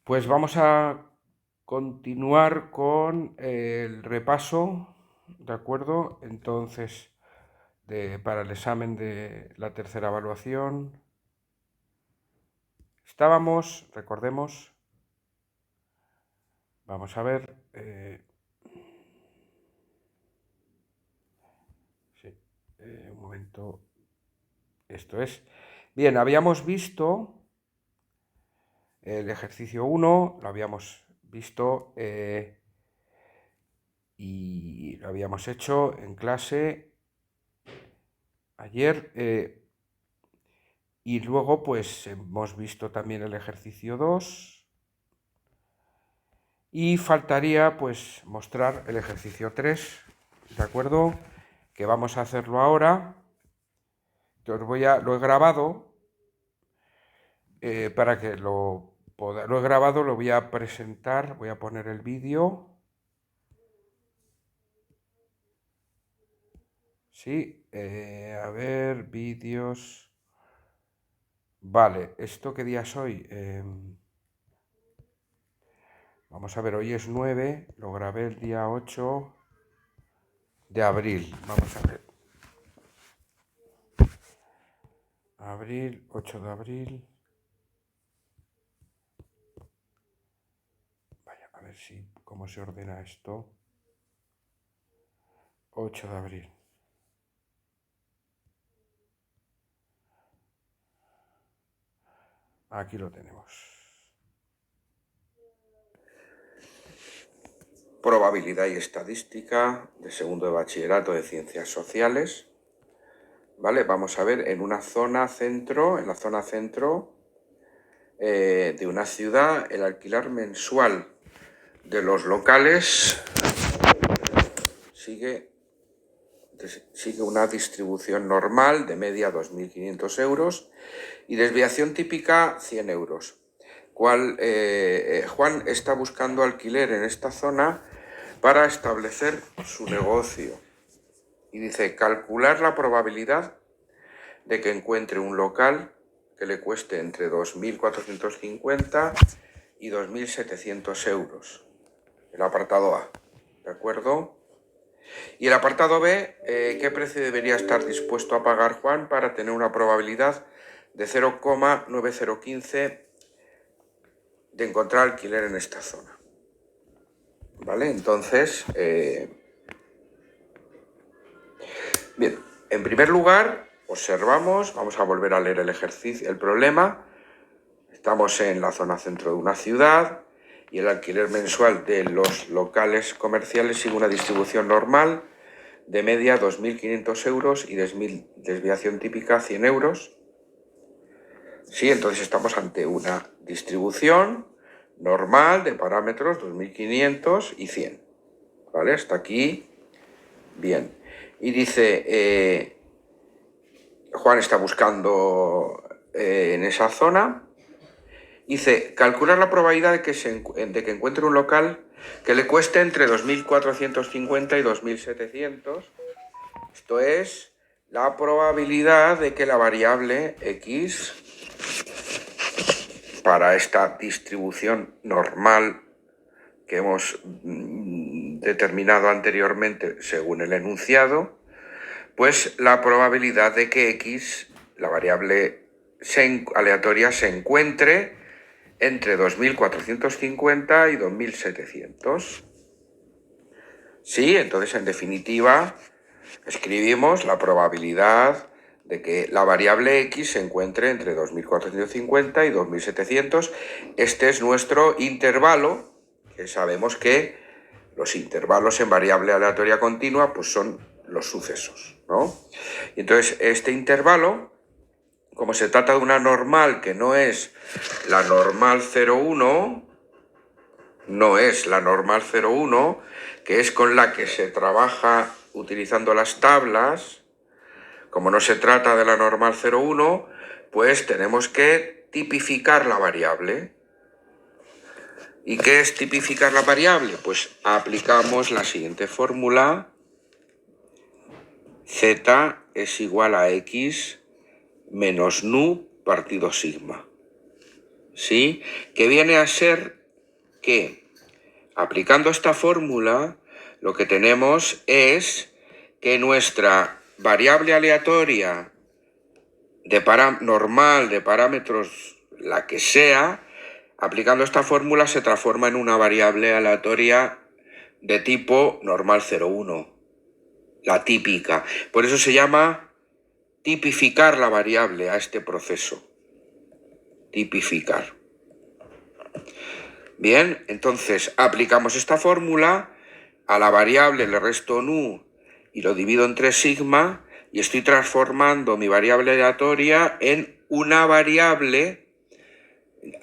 Pues vamos a continuar con el repaso, ¿de acuerdo? Entonces, para el examen de la tercera evaluación, recordemos, vamos a ver, sí, un momento, esto es, bien, habíamos visto el ejercicio 1, lo habíamos visto y lo habíamos hecho en clase ayer. Y luego pues hemos visto también el ejercicio 2 y faltaría pues mostrar el ejercicio 3, ¿de acuerdo? Que vamos a hacerlo ahora. Entonces lo he grabado para que lo he grabado, lo voy a presentar, voy a poner el vídeo. Sí, a ver, vídeos. Vale, ¿esto qué día es hoy? Vamos a ver, hoy es 9, lo grabé el día 8 de abril. Vamos a ver. Abril, 8 de abril. Vaya, a ver si, cómo se ordena esto. 8 de abril. Aquí lo tenemos. Probabilidad y estadística de segundo de bachillerato de ciencias sociales. ¿Vale? Vamos a ver en una zona centro, de una ciudad, el alquiler mensual de los locales sigue una distribución normal de media 2.500 euros y desviación típica 100 euros. Juan está buscando alquiler en esta zona para establecer su negocio. Y dice, calcular la probabilidad de que encuentre un local que le cueste entre 2.450 y 2.700 euros. El apartado A, ¿de acuerdo? Y el apartado B, ¿qué precio debería estar dispuesto a pagar Juan para tener una probabilidad de 0,9015 de encontrar alquiler en esta zona? ¿Vale? Entonces, bien, en primer lugar, observamos, vamos a volver a leer el ejercicio, el problema. Estamos en la zona centro de una ciudad y el alquiler mensual de los locales comerciales sigue una distribución normal de media 2.500 euros y desviación típica 100 euros. Sí, entonces estamos ante una distribución normal de parámetros 2.500 y 100. ¿Vale? Hasta aquí, bien. Y dice, Juan está buscando en esa zona. Dice, calcular la probabilidad de que encuentre un local que le cueste entre 2.450 y 2.700. Esto es la probabilidad de que la variable x para esta distribución normal que hemos determinado anteriormente según el enunciado, pues la probabilidad de que x, la variable aleatoria, se encuentre entre 2.450 y 2.700. Sí, entonces en definitiva escribimos la probabilidad de que la variable x se encuentre entre 2.450 y 2.700. Este es nuestro intervalo, que sabemos que los intervalos en variable aleatoria continua pues son los sucesos, ¿no? Y entonces este intervalo, como se trata de una normal que no es la normal 0,1, que es con la que se trabaja utilizando las tablas, como no se trata de la normal 0,1, pues tenemos que tipificar la variable. ¿Y qué es tipificar la variable? Pues aplicamos la siguiente fórmula: z es igual a x menos nu partido sigma. ¿Sí? Que viene a ser que aplicando esta fórmula lo que tenemos es que nuestra variable aleatoria normal de parámetros, la que sea, aplicando esta fórmula se transforma en una variable aleatoria de tipo normal 0,1, la típica. Por eso se llama tipificar la variable a este proceso. Tipificar. Bien, entonces aplicamos esta fórmula, a la variable le resto nu y lo divido entre sigma y estoy transformando mi variable aleatoria en una variable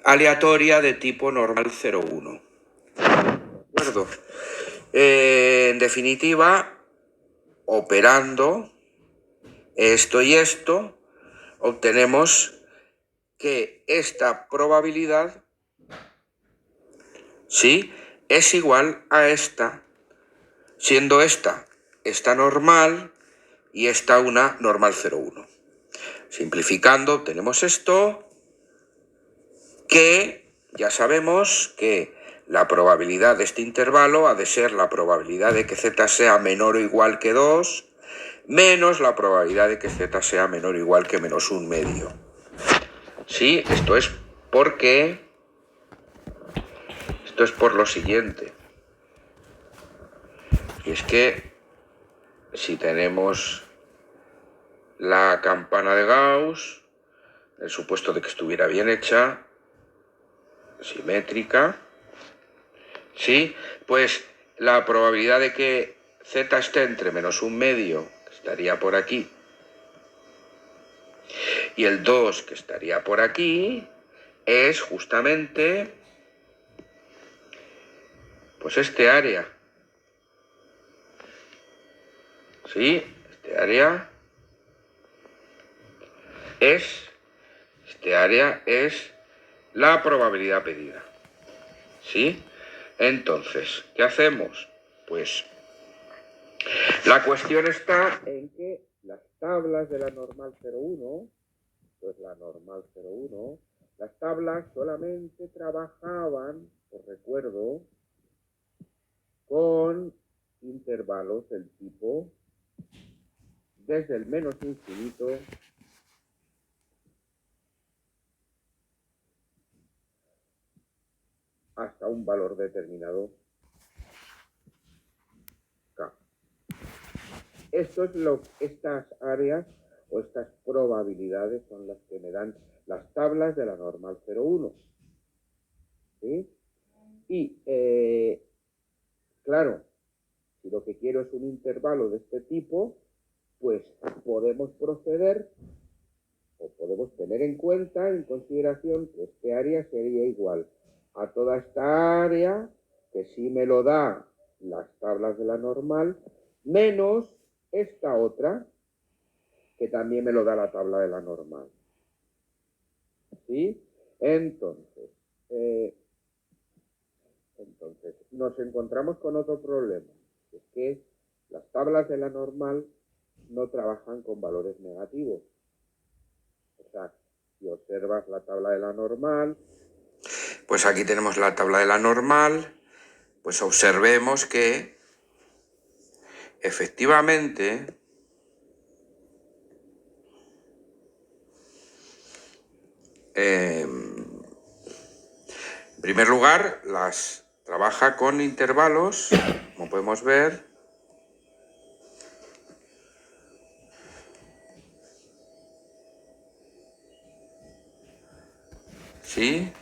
aleatoria de tipo normal 0,1. ¿De acuerdo? En definitiva, operando esto y esto, obtenemos que esta probabilidad, ¿sí?, es igual a esta, siendo esta normal y esta una normal 0,1. Simplificando, obtenemos esto, que ya sabemos que la probabilidad de este intervalo ha de ser la probabilidad de que z sea menor o igual que 2 menos la probabilidad de que z sea menor o igual que menos un medio. Sí, esto es por lo siguiente. Y es que si tenemos la campana de Gauss, en el supuesto de que estuviera bien hecha, simétrica, ¿sí?, pues la probabilidad de que z esté entre menos un medio, que estaría por aquí, y el 2, que estaría por aquí, es justamente pues este área. ¿Sí? Este área es la probabilidad pedida. ¿Sí? Entonces, ¿qué hacemos? Pues la cuestión está en que las tablas de la normal 0,1, pues la normal 0,1, las tablas solamente trabajaban, os recuerdo, con intervalos del tipo desde el menos infinito hasta un valor determinado k. Estas áreas o estas probabilidades son las que me dan las tablas de la normal 0,1. ¿Sí? Y, claro, si lo que quiero es un intervalo de este tipo, pues podemos proceder o podemos tener en cuenta, en consideración, que este área sería igual a toda esta área, que sí me lo da las tablas de la normal, menos esta otra, que también me lo da la tabla de la normal. ¿Sí? Entonces, nos encontramos con otro problema, es que las tablas de la normal no trabajan con valores negativos. O sea, si observas la tabla de la normal, pues aquí tenemos la tabla de la normal, pues observemos que efectivamente en primer lugar las trabaja con intervalos, como podemos ver, ¿sí?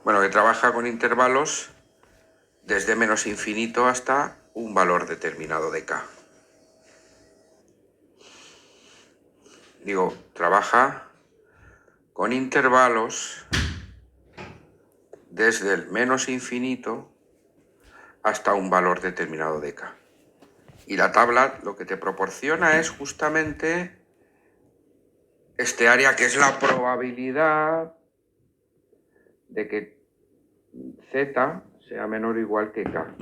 Bueno, que trabaja con intervalos desde menos infinito hasta un valor determinado de k. Digo, trabaja con intervalos desde el menos infinito hasta un valor determinado de k. Y la tabla lo que te proporciona es justamente este área, que es la probabilidad de que z sea menor o igual que k.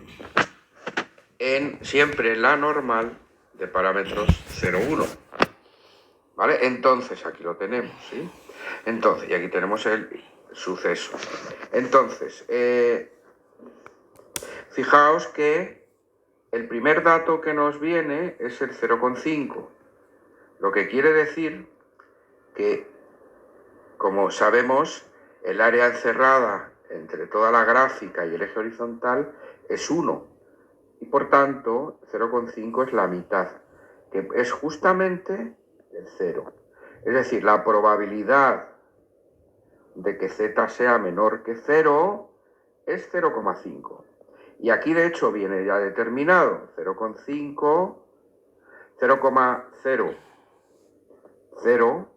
Siempre en la normal de parámetros 0,1. ¿Vale? Entonces, aquí lo tenemos, ¿sí? Entonces, y aquí tenemos el suceso. Entonces, fijaos que el primer dato que nos viene es el 0,5, lo que quiere decir que, como sabemos, el área encerrada entre toda la gráfica y el eje horizontal es 1, y por tanto 0,5 es la mitad, que es justamente el 0. Es decir, la probabilidad de que z sea menor que 0 es 0,5. Y aquí de hecho viene ya determinado 0,5, 0,00.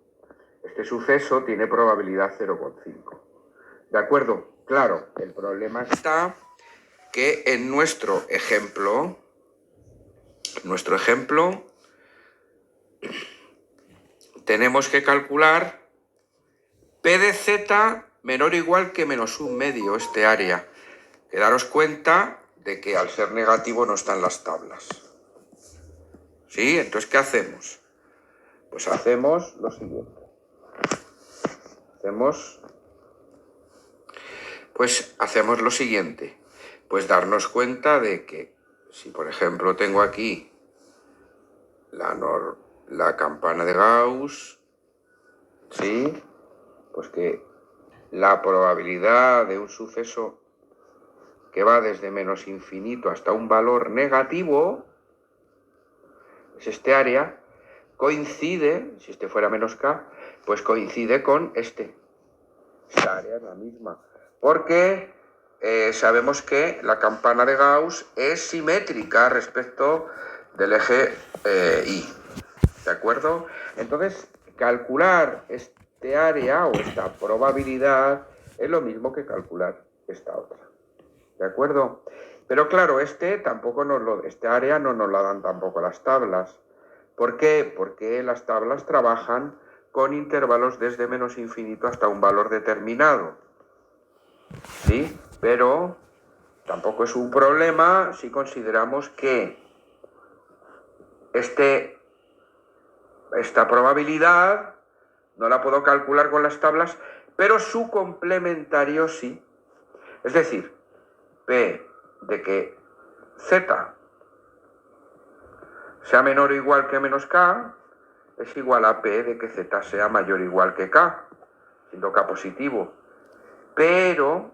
Este suceso tiene probabilidad 0,5. ¿De acuerdo? Claro, el problema está que en nuestro ejemplo, tenemos que calcular P de z menor o igual que menos un medio, este área. Que daros cuenta de que al ser negativo no están las tablas. ¿Sí? Entonces, ¿qué hacemos? Pues hacemos lo siguiente. Hacemos lo siguiente. Pues darnos cuenta de que si, por ejemplo, tengo aquí la campana de Gauss, ¿sí? Pues que la probabilidad de un suceso que va desde menos infinito hasta un valor negativo, es este área, coincide, si este fuera menos k, pues coincide con esta área es la misma. Porque sabemos que la campana de Gauss es simétrica respecto del eje Y. ¿De acuerdo? Entonces, calcular este área o esta probabilidad es lo mismo que calcular esta otra. ¿De acuerdo? Pero claro, este área no nos la dan tampoco las tablas. ¿Por qué? Porque las tablas trabajan con intervalos desde menos infinito hasta un valor determinado. ¿Sí? Pero tampoco es un problema si consideramos que esta probabilidad no la puedo calcular con las tablas, pero su complementario sí. Es decir, P de que Z sea menor o igual que menos K es igual a P de que Z sea mayor o igual que K, siendo K positivo. Pero,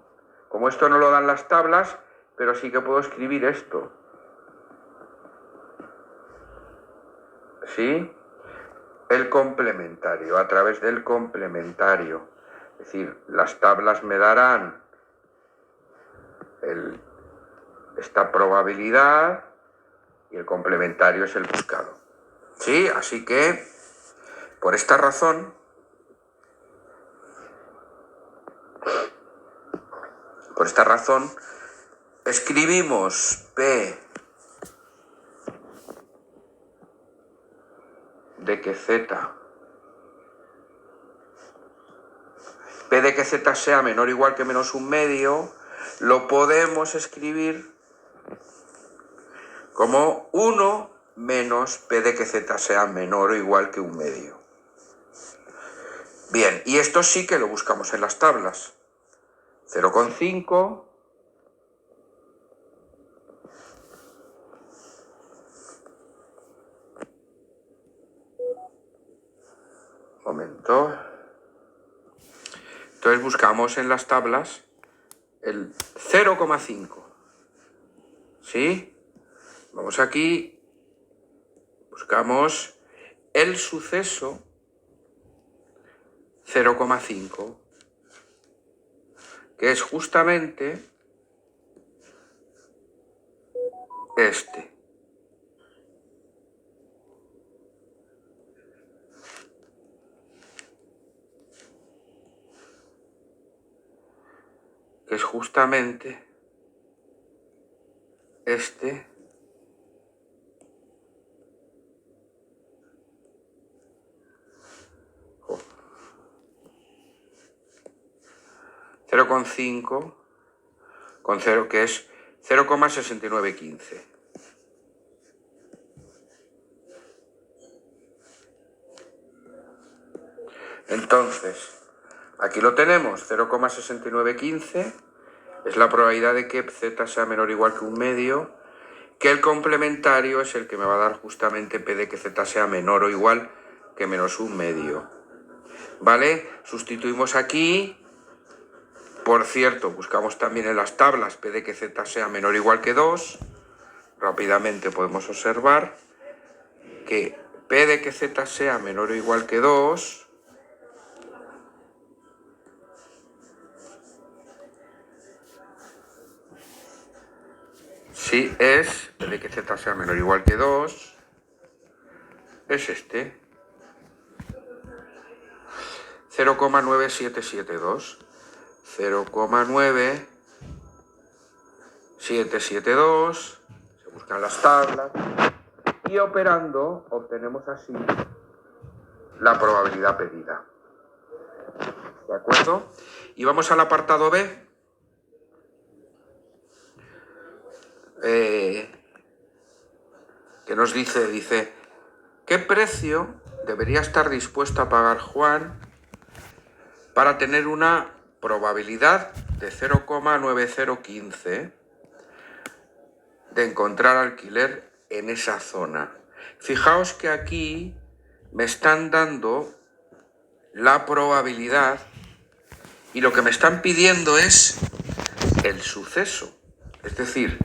como esto no lo dan las tablas, pero sí que puedo escribir esto. ¿Sí? El complementario, a través del complementario. Es decir, las tablas me darán esta probabilidad y el complementario es el buscado. ¿Sí? Así que, por esta razón, escribimos P de que Z, P de que Z sea menor o igual que menos un medio, lo podemos escribir como 1 menos P de que Z sea menor o igual que un medio. Bien, y esto sí que lo buscamos en las tablas. 0,5 momento. Entonces buscamos en las tablas el 0,5. ¿Sí? Vamos aquí, buscamos el suceso 0,5, que es justamente este. Que es justamente este. Oh. 0,5 con 0, que es 0,6915. Entonces, Aquí lo tenemos, 0,6915 es la probabilidad de que z sea menor o igual que un medio, que el complementario es el que me va a dar justamente p de que z sea menor o igual que menos un medio. ¿Vale? Sustituimos aquí. Por cierto, buscamos también en las tablas p de que z sea menor o igual que 2. Rápidamente podemos observar que p de que z sea menor o igual que 2 si es p de que z sea menor o igual que 2 es este 0,9772. 0,9772, se buscan las tablas y operando obtenemos así la probabilidad pedida. ¿De acuerdo? Y vamos al apartado B. Que nos dice, ¿qué precio debería estar dispuesto a pagar Juan para tener una probabilidad de 0,9015 de encontrar alquiler en esa zona? Fijaos que aquí me están dando la probabilidad y lo que me están pidiendo es el suceso. Es decir,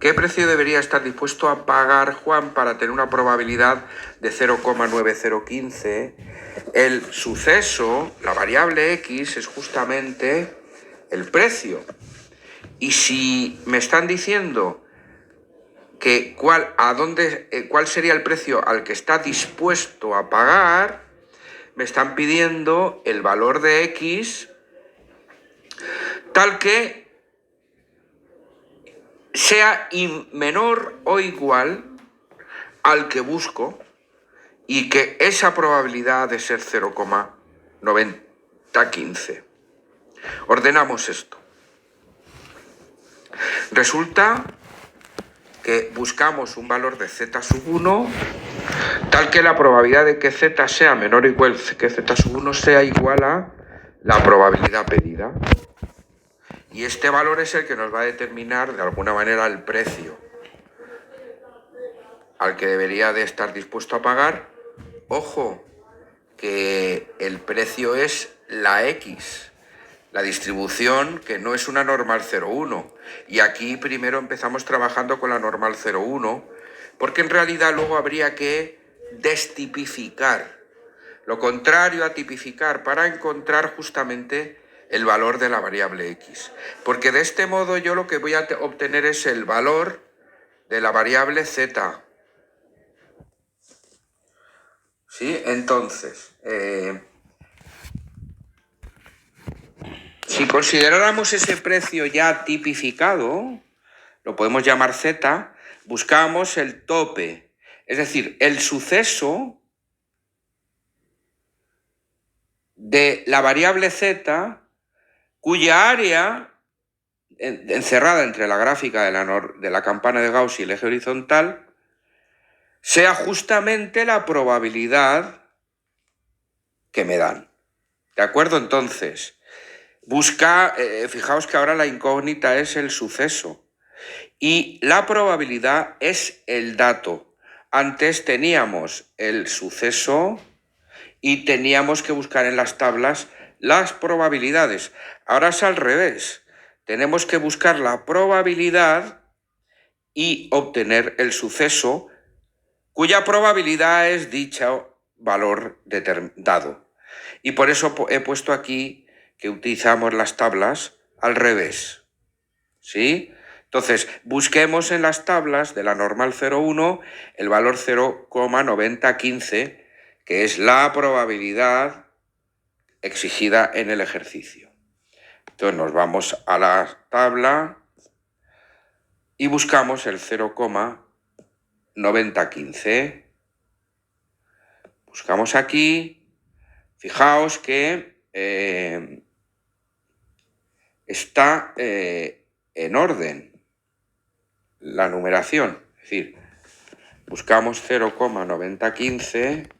¿qué precio debería estar dispuesto a pagar Juan para tener una probabilidad de 0,9015? El suceso, la variable X, es justamente el precio. Y si me están diciendo que cuál sería el precio al que está dispuesto a pagar, me están pidiendo el valor de X tal que sea menor o igual al que busco y que esa probabilidad de ser 0,9015. Ordenamos esto. Resulta que buscamos un valor de z sub 1 tal que la probabilidad de que z sea menor o igual que z sub 1 sea igual a la probabilidad pedida. Y este valor es el que nos va a determinar de alguna manera el precio al que debería de estar dispuesto a pagar. Ojo, que el precio es la X, la distribución que no es una normal 0,1. Y aquí primero empezamos trabajando con la normal 0,1, porque en realidad luego habría que destipificar, lo contrario a tipificar, para encontrar justamente el valor de la variable X. Porque de este modo yo lo que voy a obtener es el valor de la variable Z. ¿Sí? Entonces, si consideráramos ese precio ya tipificado, lo podemos llamar Z, buscamos el tope, es decir, el suceso de la variable Z cuya área encerrada entre la gráfica de la campana de Gauss y el eje horizontal sea justamente la probabilidad que me dan. ¿De acuerdo? Entonces, fijaos que ahora la incógnita es el suceso y la probabilidad es el dato. Antes teníamos el suceso y teníamos que buscar en las tablas las probabilidades. Ahora es al revés. Tenemos que buscar la probabilidad y obtener el suceso cuya probabilidad es dicho valor dado. Y por eso he puesto aquí que utilizamos las tablas al revés. ¿Sí? Entonces, busquemos en las tablas de la normal 0,1 el valor 0,9015, que es la probabilidad exigida en el ejercicio. Entonces nos vamos a la tabla y buscamos el 0,9015. Buscamos aquí, fijaos que está en orden la numeración, es decir, buscamos 0,9015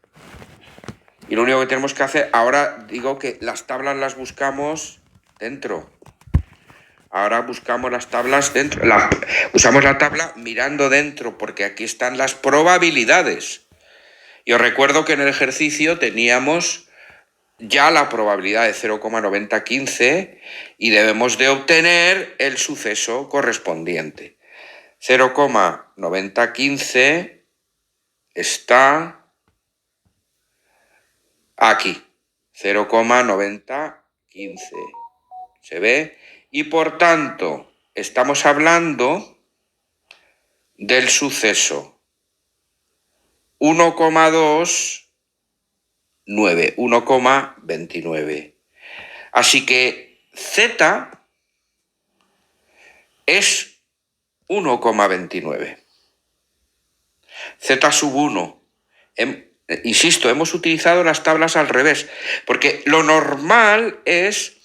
Y lo único que tenemos que hacer, ahora digo que las tablas las buscamos dentro. Ahora buscamos las tablas dentro. Usamos la tabla mirando dentro, porque aquí están las probabilidades. Y os recuerdo que en el ejercicio teníamos ya la probabilidad de 0,9015 y debemos de obtener el suceso correspondiente. 0,9015 está aquí. 0,9015. ¿Se ve? Y por tanto, estamos hablando del suceso 1,29. Así que Z es 1,29. Z sub 1. Insisto, hemos utilizado las tablas al revés, porque lo normal es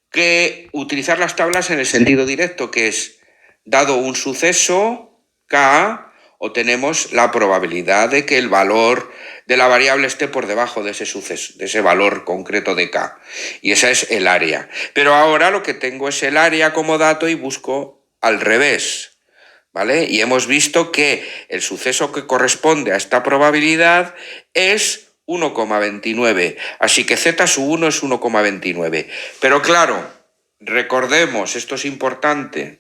que utilizar las tablas en el sentido directo, que es, dado un suceso K, obtenemos la probabilidad de que el valor de la variable esté por debajo de ese suceso, de ese valor concreto de K. Y esa es el área. Pero ahora lo que tengo es el área como dato y busco al revés, ¿vale? Y hemos visto que el suceso que corresponde a esta probabilidad es 1,29. Así que Z sub 1 es 1,29. Pero claro, recordemos, esto es importante,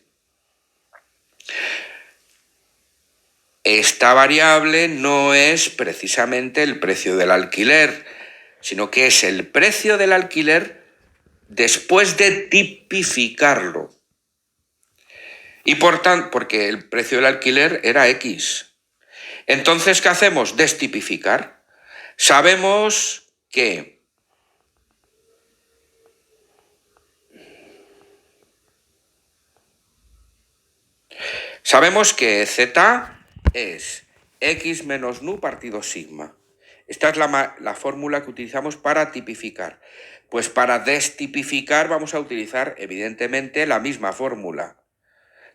esta variable no es precisamente el precio del alquiler, sino que es el precio del alquiler después de tipificarlo. Y por tanto, porque el precio del alquiler era X. Entonces, ¿qué hacemos? Destipificar. Sabemos que Z es X menos nu partido sigma. Esta es la fórmula que utilizamos para tipificar. Pues para destipificar vamos a utilizar evidentemente la misma fórmula,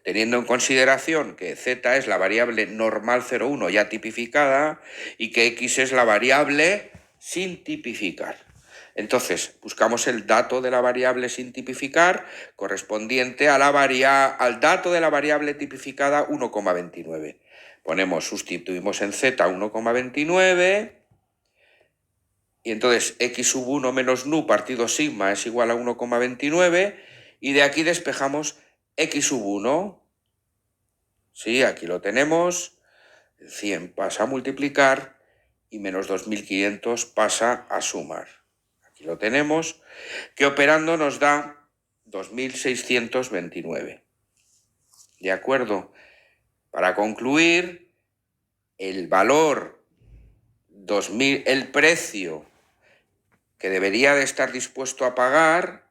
teniendo en consideración que Z es la variable normal 0,1 ya tipificada y que X es la variable sin tipificar. Entonces, buscamos el dato de la variable sin tipificar correspondiente a al dato de la variable tipificada 1,29. Sustituimos en Z 1,29 y entonces X sub 1 menos nu partido sigma es igual a 1,29 y de aquí despejamos X sub 1. Sí, aquí lo tenemos. 100 pasa a multiplicar y menos 2500 pasa a sumar. Aquí lo tenemos, que operando nos da 2629. ¿De acuerdo? Para concluir, el valor 2000, el precio que debería de estar dispuesto a pagar,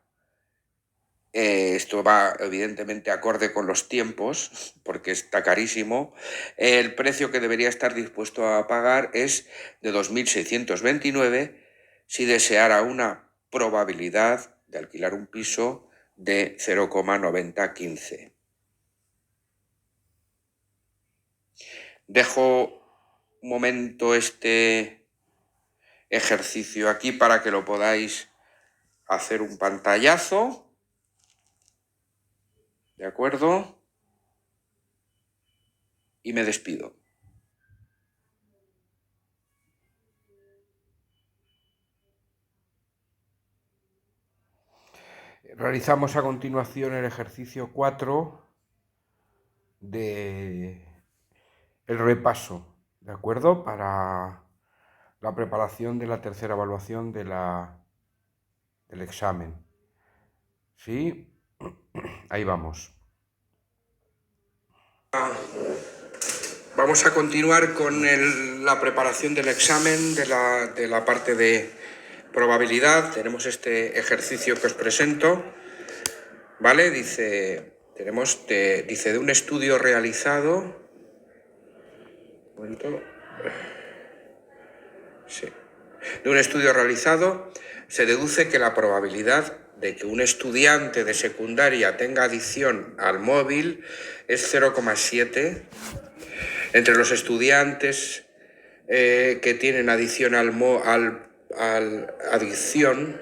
esto va evidentemente acorde con los tiempos, porque está carísimo. El precio que debería estar dispuesto a pagar es de 2.629 si deseara una probabilidad de alquilar un piso de 0,9015. Dejo un momento este ejercicio aquí para que lo podáis hacer un pantallazo. ¿De acuerdo? Y me despido. Realizamos a continuación el ejercicio 4 de el repaso, ¿de acuerdo? Para la preparación de la tercera evaluación del examen. ¿Sí? Ahí vamos. Vamos a continuar con la preparación del examen de la parte de probabilidad. Tenemos este ejercicio que os presento, ¿vale? Dice de un estudio realizado. Sí. De un estudio realizado se deduce que la probabilidad de que un estudiante de secundaria tenga adicción al móvil es 0,7. Entre los estudiantes que tienen adicción al adicción,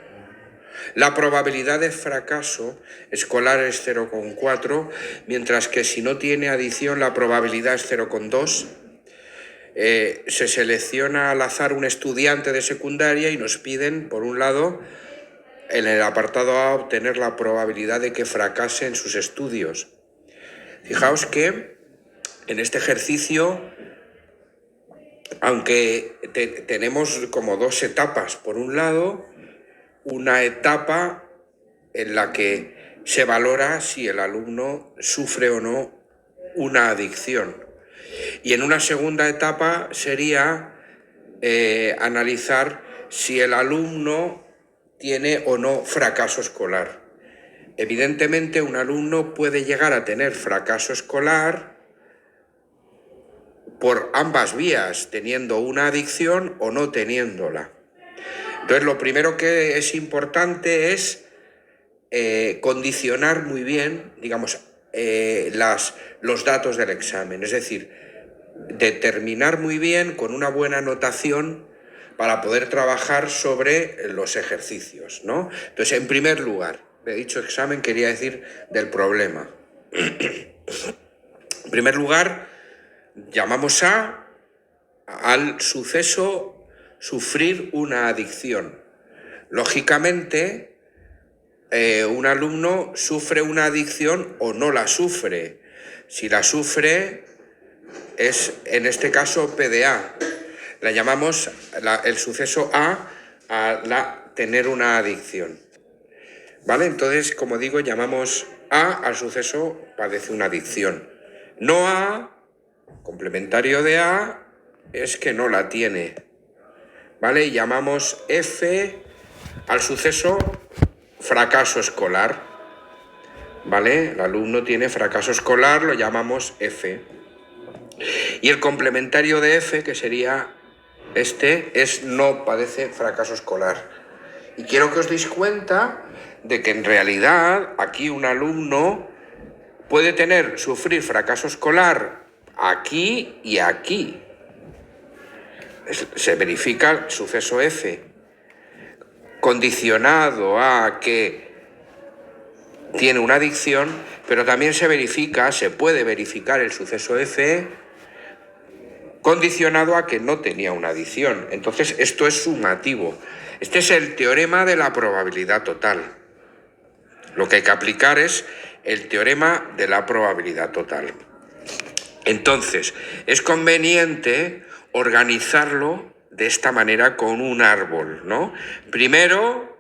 la probabilidad de fracaso escolar es 0,4, mientras que si no tiene adición la probabilidad es 0,2. Se selecciona al azar un estudiante de secundaria y nos piden, por un lado, en el apartado A, obtener la probabilidad de que fracase en sus estudios. Fijaos que en este ejercicio, aunque tenemos como dos etapas, por un lado, una etapa en la que se valora si el alumno sufre o no una adicción. Y en una segunda etapa sería analizar si el alumno tiene o no fracaso escolar. Evidentemente, un alumno puede llegar a tener fracaso escolar por ambas vías, teniendo una adicción o no teniéndola. Entonces, lo primero que es importante es condicionar muy bien, digamos, los datos del examen, es decir, determinar muy bien con una buena notación para poder trabajar sobre los ejercicios, ¿no? Entonces, en primer lugar, he dicho examen, quería decir del problema. En primer lugar, llamamos al suceso sufrir una adicción. Lógicamente, un alumno sufre una adicción o no la sufre. Si la sufre, es en este caso PDA. La llamamos el suceso a tener una adicción. ¿Vale? Entonces, como digo, llamamos al suceso padece una adicción. No A, complementario de A, es que no la tiene. ¿Vale? Y llamamos F al suceso fracaso escolar. ¿Vale? El alumno tiene fracaso escolar, lo llamamos F. Y el complementario de F, que sería es no padece fracaso escolar. Y quiero que os deis cuenta de que en realidad aquí un alumno puede sufrir fracaso escolar aquí y aquí. Se verifica el suceso F condicionado a que tiene una adicción, pero también se puede verificar el suceso F condicionado a que no tenía una adicción. Entonces, esto es sumativo. Este es el teorema de la probabilidad total. Lo que hay que aplicar es el teorema de la probabilidad total. Entonces, es conveniente organizarlo de esta manera con un árbol, ¿no? Primero,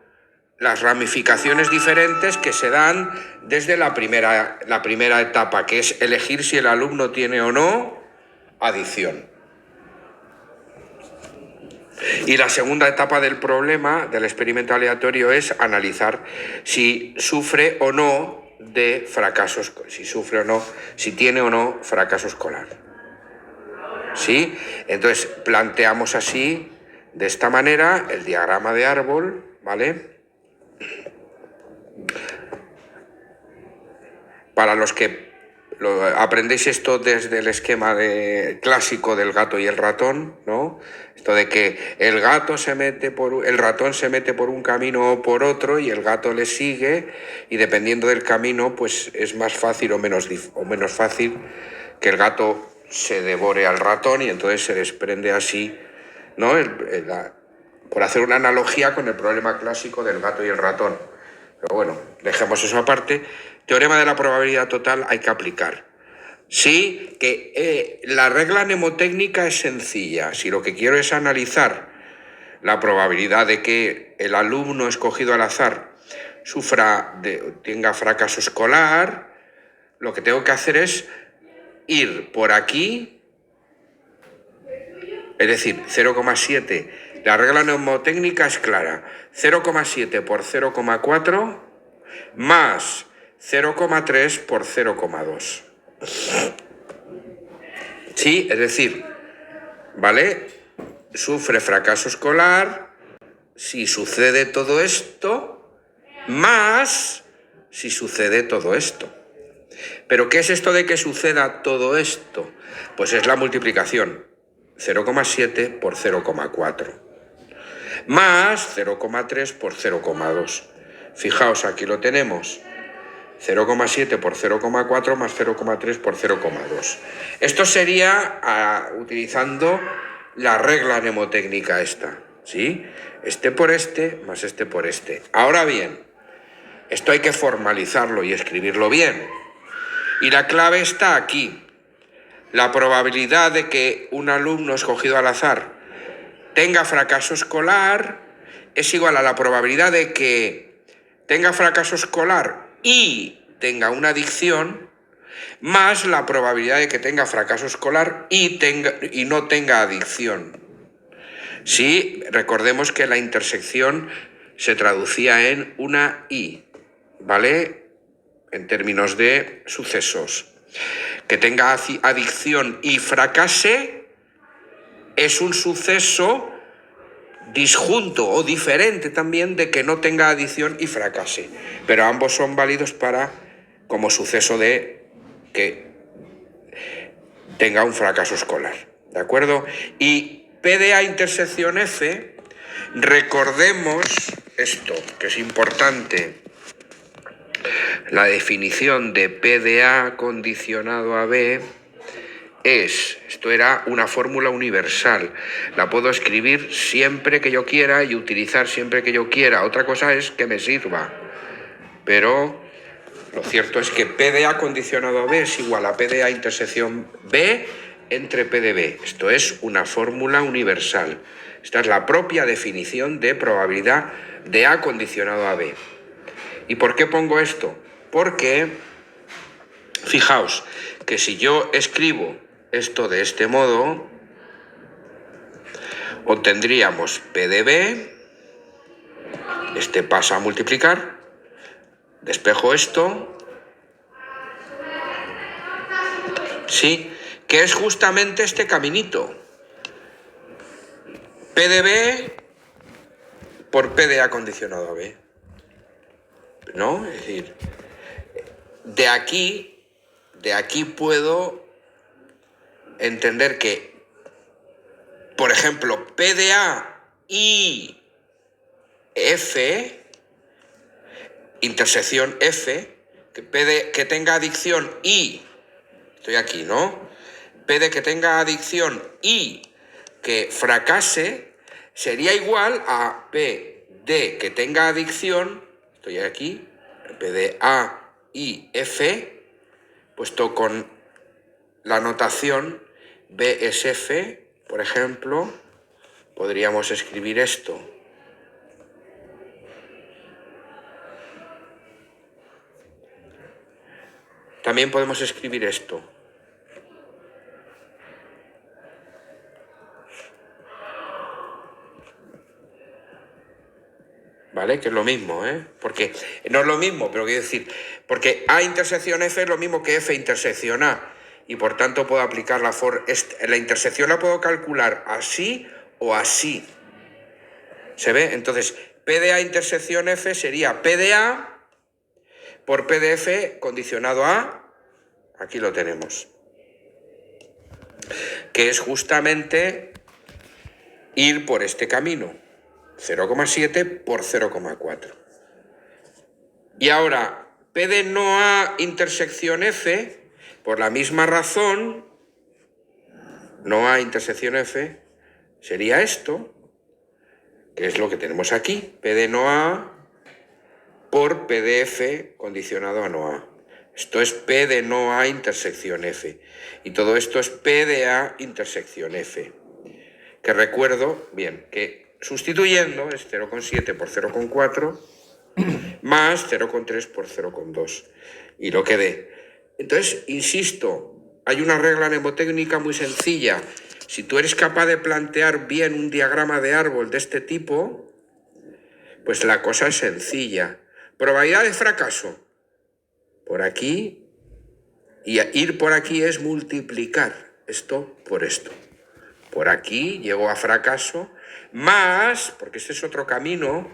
las ramificaciones diferentes que se dan desde la primera etapa, que es elegir si el alumno tiene o no adicción. Y la segunda etapa del problema, del experimento aleatorio, es analizar si sufre o no de fracasos, si tiene o no fracaso escolar. ¿Sí? Entonces planteamos así, de esta manera, el diagrama de árbol, ¿vale? Para los que aprendéis esto desde el esquema clásico del gato y el ratón, ¿no? Esto de que el ratón se mete por un camino o por otro y el gato le sigue, y dependiendo del camino, pues es más fácil o menos fácil que el gato se devore al ratón, y entonces se desprende así, ¿no? Por hacer una analogía con el problema clásico del gato y el ratón. Pero bueno, dejemos eso aparte. Teorema de la probabilidad total hay que aplicar. Sí, que la regla mnemotécnica es sencilla. Si lo que quiero es analizar la probabilidad de que el alumno escogido al azar tenga fracaso escolar, lo que tengo que hacer es ir por aquí, es decir, 0,7. La regla mnemotécnica es clara. 0,7 por 0,4 más 0,3 por 0,2. Sí, es decir, ¿vale? Sufre fracaso escolar si sucede todo esto, más si sucede todo esto. ¿Pero qué es esto de que suceda todo esto? Pues es la multiplicación. 0,7 por 0,4. más 0,3 por 0,2. Fijaos, aquí lo tenemos. 0,7 por 0,4 más 0,3 por 0,2. Esto sería utilizando la regla mnemotécnica esta, ¿sí? Este por este más este por este. Ahora bien, esto hay que formalizarlo y escribirlo bien. Y la clave está aquí. La probabilidad de que un alumno escogido al azar tenga fracaso escolar es igual a la probabilidad de que tenga fracaso escolar y tenga una adicción más la probabilidad de que tenga fracaso escolar y no tenga adicción. Sí, recordemos que la intersección se traducía en una I, ¿vale? En términos de sucesos. Que tenga adicción y fracase es un suceso disjunto o diferente también de que no tenga adicción y fracase. Pero ambos son válidos como suceso de que tenga un fracaso escolar. ¿De acuerdo? Y PDA intersección F, recordemos esto, que es importante. La definición de PDA condicionado a B esto era una fórmula universal. La puedo escribir siempre que yo quiera y utilizar siempre que yo quiera. Otra cosa es que me sirva. Pero lo cierto es que PDA condicionado a B es igual a PDA intersección B entre PDB. Esto es una fórmula universal. Esta es la propia definición de probabilidad de A condicionado a B. ¿Y por qué pongo esto? Porque, fijaos, que si yo escribo esto de este modo, obtendríamos P de B, este pasa a multiplicar, despejo esto, ¿sí? Que es justamente este caminito. P de B por P de A condicionado a B. ¿No? Es decir, de aquí puedo entender que, por ejemplo, P de A y F, intersección F, que tenga adicción y, estoy aquí, ¿no? P de que tenga adicción y que fracase sería igual a P de que tenga adicción, estoy aquí, P de A y F, puesto con la notación B es F, por ejemplo, podríamos escribir esto. También podemos escribir esto. ¿Vale? Que es lo mismo, ¿eh? Porque no es lo mismo, pero quiero decir, porque A intersección F es lo mismo que F intersección A, y por tanto puedo aplicar la intersección la puedo calcular así o así. ¿Se ve? Entonces, P de A intersección F sería P de A por P de F condicionado a, aquí lo tenemos, que es justamente ir por este camino, 0,7 por 0,4. Y ahora, P de no A intersección F, por la misma razón, no A intersección F, sería esto, que es lo que tenemos aquí, P de no A por P de F condicionado a no A. Esto es P de no A intersección F. Y todo esto es P de A intersección F. Que recuerdo, bien, que sustituyendo es 0,7 por 0,4 más 0,3 por 0,2. Y lo que dé. Entonces, insisto, hay una regla mnemotécnica muy sencilla. Si tú eres capaz de plantear bien un diagrama de árbol de este tipo, pues la cosa es sencilla. Probabilidad de fracaso. Por aquí. Y ir por aquí es multiplicar esto por esto. Por aquí llego a fracaso, más, porque este es otro camino,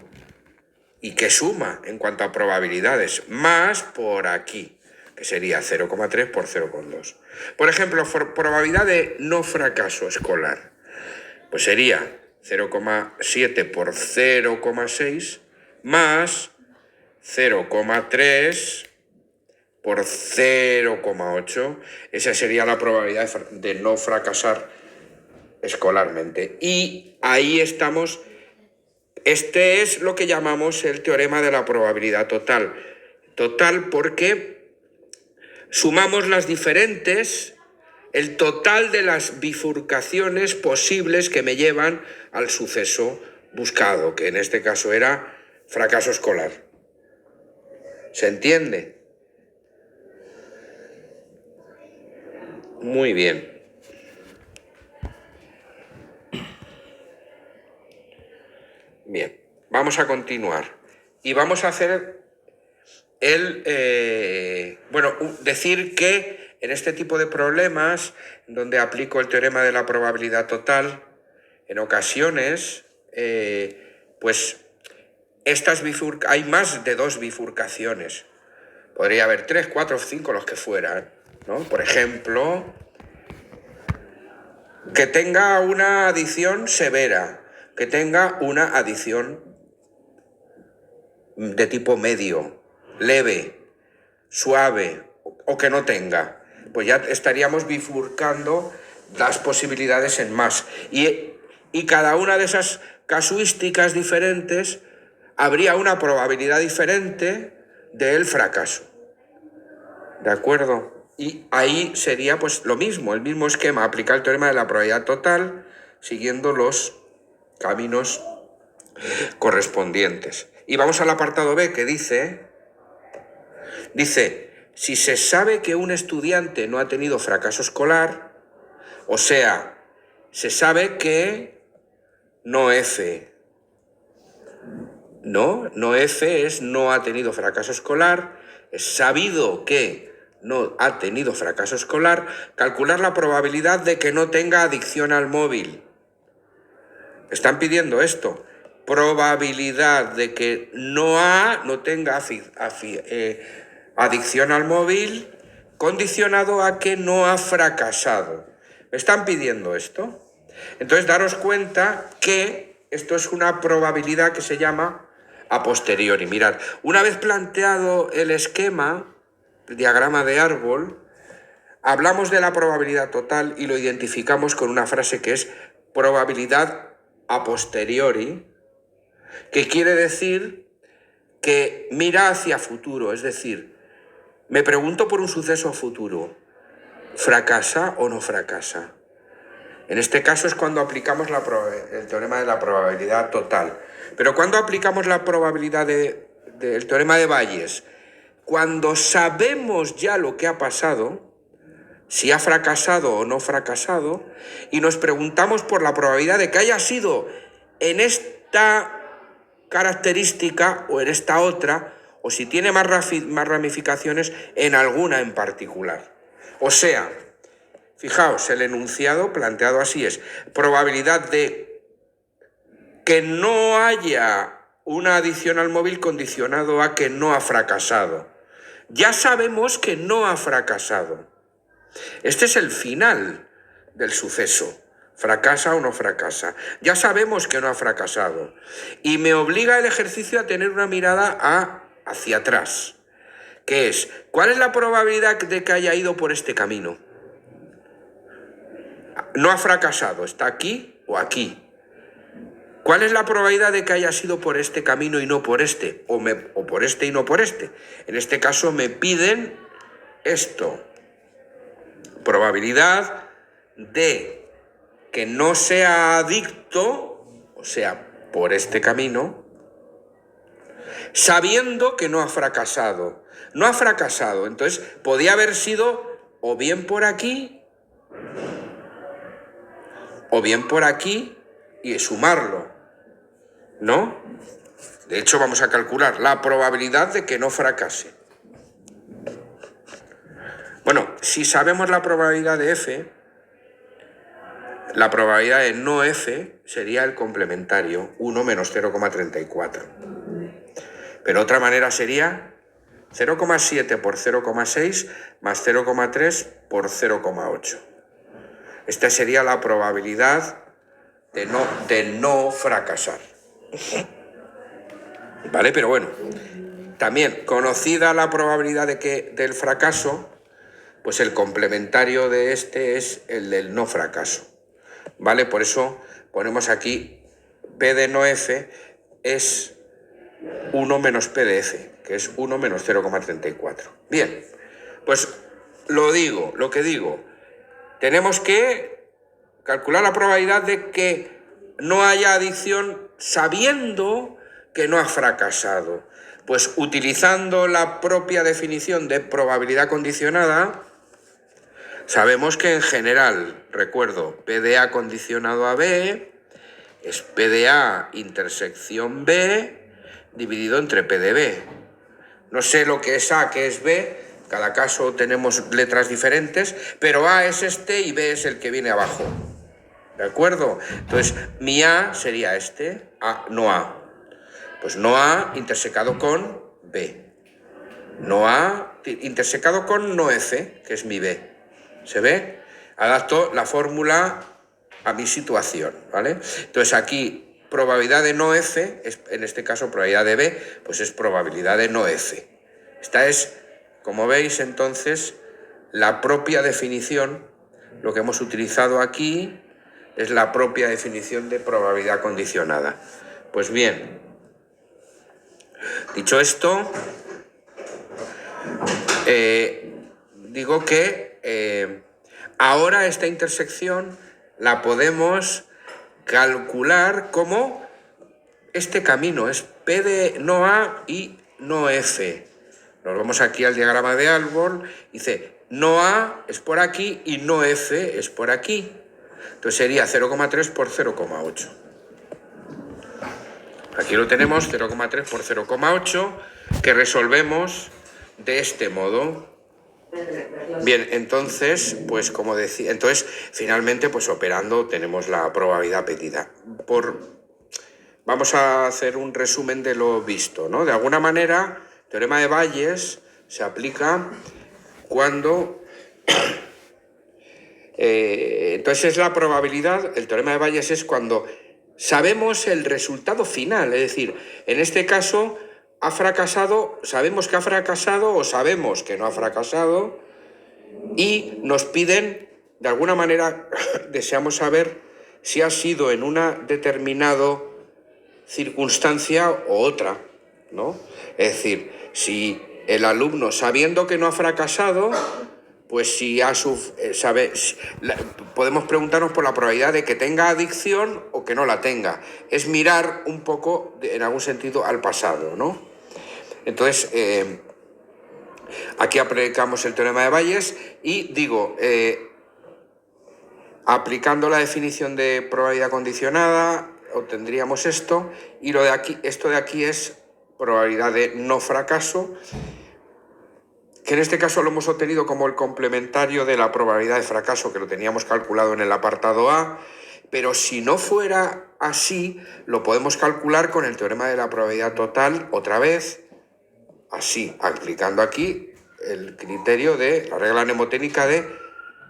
y que suma en cuanto a probabilidades, más por aquí, que sería 0,3 por 0,2. Por ejemplo, probabilidad de no fracaso escolar, pues sería 0,7 por 0,6 más 0,3 por 0,8. Esa sería la probabilidad de no fracasar escolarmente. Y ahí estamos. Este es lo que llamamos el teorema de la probabilidad total. Total porque sumamos las diferentes, el total de las bifurcaciones posibles que me llevan al suceso buscado, que en este caso era fracaso escolar. ¿Se entiende? Muy bien. Bien, vamos a continuar. Y vamos a hacer decir que en este tipo de problemas, donde aplico el teorema de la probabilidad total, en ocasiones, pues hay más de 2 bifurcaciones. Podría haber 3, 4 o 5, los que fueran, ¿no? Por ejemplo, que tenga una adición severa, que tenga una adición de tipo medio, leve, suave, o que no tenga. Pues ya estaríamos bifurcando las posibilidades en más. Y cada una de esas casuísticas diferentes habría una probabilidad diferente del fracaso. ¿De acuerdo? Y ahí sería pues lo mismo, el mismo esquema, aplicar el teorema de la probabilidad total siguiendo los caminos correspondientes. Y vamos al apartado B, que dice, si se sabe que un estudiante no ha tenido fracaso escolar, o sea, se sabe que no F, no F es no ha tenido fracaso escolar, es sabido que no ha tenido fracaso escolar, calcular la probabilidad de que no tenga adicción al móvil. Están pidiendo esto, probabilidad de que no tenga adicción al móvil condicionado a que no ha fracasado. ¿Me están pidiendo esto? Entonces, daros cuenta que esto es una probabilidad que se llama a posteriori. Mirad, una vez planteado el esquema, el diagrama de árbol, hablamos de la probabilidad total y lo identificamos con una frase que es probabilidad a posteriori, que quiere decir que mira hacia futuro, es decir, me pregunto por un suceso futuro, ¿fracasa o no fracasa? En este caso es cuando aplicamos el teorema de la probabilidad total. Pero cuando aplicamos la probabilidad del teorema de Bayes, cuando sabemos ya lo que ha pasado, si ha fracasado o no fracasado, y nos preguntamos por la probabilidad de que haya sido en esta característica o en esta otra, o si tiene más ramificaciones en alguna en particular. O sea, fijaos, el enunciado planteado así es: probabilidad de que no haya una adición al móvil condicionado a que no ha fracasado. Ya sabemos que no ha fracasado. Este es el final del suceso. ¿Fracasa o no fracasa? Ya sabemos que no ha fracasado. Y me obliga el ejercicio a tener una mirada hacia atrás. ¿Qué es? ¿Cuál es la probabilidad de que haya ido por este camino? No ha fracasado, está aquí o aquí. ¿Cuál es la probabilidad de que haya sido por este camino y no por este? O por este y no por este. En este caso me piden esto. Probabilidad de que no sea adicto, o sea, por este camino, sabiendo que no ha fracasado. No ha fracasado, entonces podía haber sido o bien por aquí, o bien por aquí, y sumarlo, ¿no? De hecho, vamos a calcular la probabilidad de que no fracase. Bueno, si sabemos la probabilidad de F, la probabilidad de no F sería el complementario, 1 menos 0,34. Pero otra manera sería 0,7 por 0,6 más 0,3 por 0,8. Esta sería la probabilidad de no fracasar. ¿Vale? Pero bueno, también conocida la probabilidad del fracaso, pues el complementario de este es el del no fracaso. ¿Vale? Por eso ponemos aquí P de no F es 1 menos P de F, que es 1 menos 0,34. Bien, pues lo que digo, tenemos que calcular la probabilidad de que no haya adicción sabiendo que no ha fracasado. Pues utilizando la propia definición de probabilidad condicionada, sabemos que en general, recuerdo, P de A condicionado a B es P de A intersección B dividido entre P de B. No sé lo que es A, que es B, cada caso tenemos letras diferentes, pero A es este y B es el que viene abajo. ¿De acuerdo? Entonces, mi A sería este, A, no A. Pues no A intersecado con B. No A intersecado con no F, que es mi B. ¿Se ve? Adapto la fórmula a mi situación, ¿vale? Entonces aquí probabilidad de no F, en este caso probabilidad de B, pues es probabilidad de no F. Esta es, como veis entonces, la propia definición, lo que hemos utilizado aquí es la propia definición de probabilidad condicionada. Pues bien, dicho esto, digo que ahora esta intersección la podemos calcular como este camino, es P de no A y no F. Nos vamos aquí al diagrama de árbol, dice no A es por aquí y no F es por aquí. Entonces sería 0,3 por 0,8. Aquí lo tenemos, 0,3 por 0,8, que resolvemos de este modo. Bien, entonces, pues como decía, entonces finalmente pues operando tenemos la probabilidad pedida. Vamos a hacer un resumen de lo visto, ¿no? De alguna manera, el teorema de Bayes se aplica cuando... entonces es la probabilidad, el teorema de Bayes es cuando sabemos el resultado final, es decir, en este caso ha fracasado, sabemos que ha fracasado o sabemos que no ha fracasado y nos piden, de alguna manera, deseamos saber si ha sido en una determinada circunstancia o otra, ¿no? Es decir, si el alumno, sabiendo que no ha fracasado, pues si podemos preguntarnos por la probabilidad de que tenga adicción o que no la tenga. Es mirar un poco, en algún sentido, al pasado, ¿no? Entonces, aquí aplicamos el teorema de Bayes y digo, aplicando la definición de probabilidad condicionada, obtendríamos esto, y esto de aquí es probabilidad de no fracaso, que en este caso lo hemos obtenido como el complementario de la probabilidad de fracaso, que lo teníamos calculado en el apartado A, pero si no fuera así, lo podemos calcular con el teorema de la probabilidad total, otra vez, así, aplicando aquí el criterio de la regla mnemotécnica de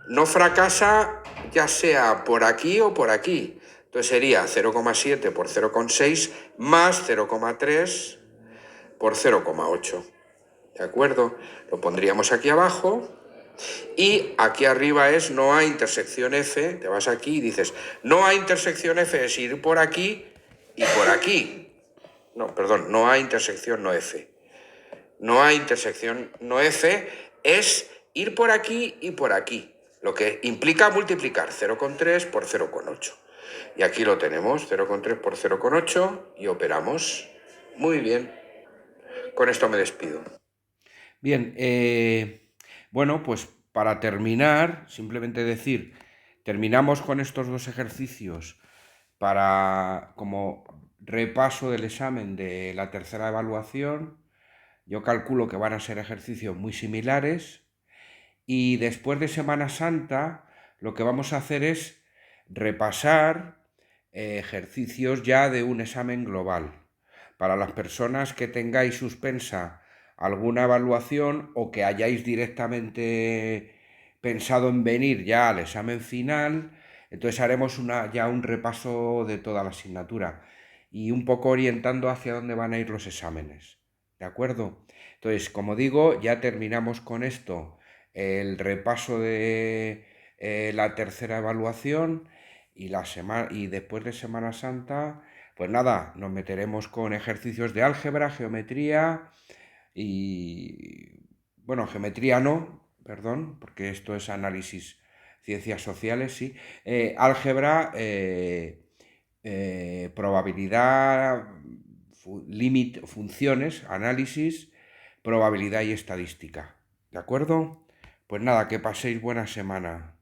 no fracasa ya sea por aquí o por aquí. Entonces sería 0,7 por 0,6 más 0,3 por 0,8. ¿De acuerdo? Lo pondríamos aquí abajo y aquí arriba es no hay intersección F. Te vas aquí y dices, no hay intersección F es ir por aquí y por aquí. No, perdón, no hay intersección no F. No hay intersección no F es ir por aquí y por aquí, lo que implica multiplicar 0,3 por 0,8. Y aquí lo tenemos, 0,3 por 0,8 y operamos. Muy bien. Con esto me despido. Bien, bueno, pues para terminar, simplemente decir, terminamos con estos dos ejercicios para como repaso del examen de la tercera evaluación. Yo calculo que van a ser ejercicios muy similares y después de Semana Santa lo que vamos a hacer es repasar ejercicios ya de un examen global. Para las personas que tengáis suspensa alguna evaluación o que hayáis directamente pensado en venir ya al examen final, Entonces haremos ya un repaso de toda la asignatura y un poco orientando hacia dónde van a ir los exámenes. ¿De acuerdo? Entonces, como digo, ya terminamos con esto, el repaso de la tercera evaluación y después de Semana Santa, pues nada, nos meteremos con ejercicios de álgebra, geometría y, bueno, geometría no, perdón, porque esto es análisis, ciencias sociales, sí. Álgebra, probabilidad, funciones, análisis, probabilidad y estadística. ¿De acuerdo? Pues nada, que paséis buena semana.